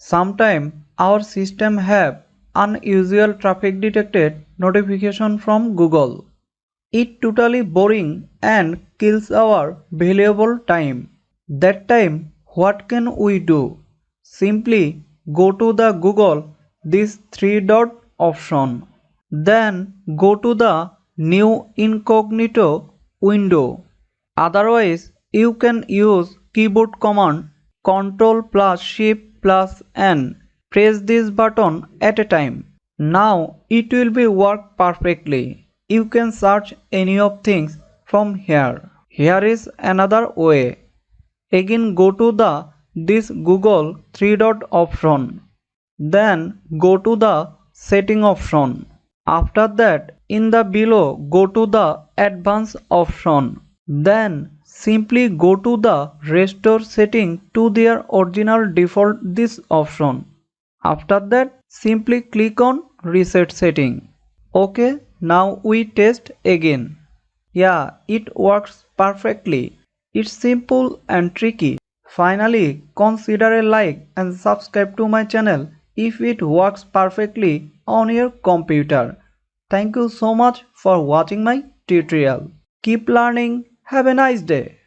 Sometimes our system have unusual traffic detected notification from Google. It totally boring and kills our valuable time. That time, what can we do? Simply go to the Google this three dot option. Then go to the new incognito window. Otherwise, you can use keyboard command Ctrl plus Shift plus N. Press this button at a time. Now it will be work perfectly. You can search any of things from here. Here is another way. Again go to the this Google three dot option. Then go to the setting option. After that in the below go to the advanced option. Then simply go to the restore setting to their original default this option. After that simply click on reset setting. Okay, now we test again. Yeah, it works perfectly. It's simple and tricky. Finally, consider a like and subscribe to my channel if it works perfectly on your computer. Thank you so much for watching my tutorial. Keep learning. Have a nice day.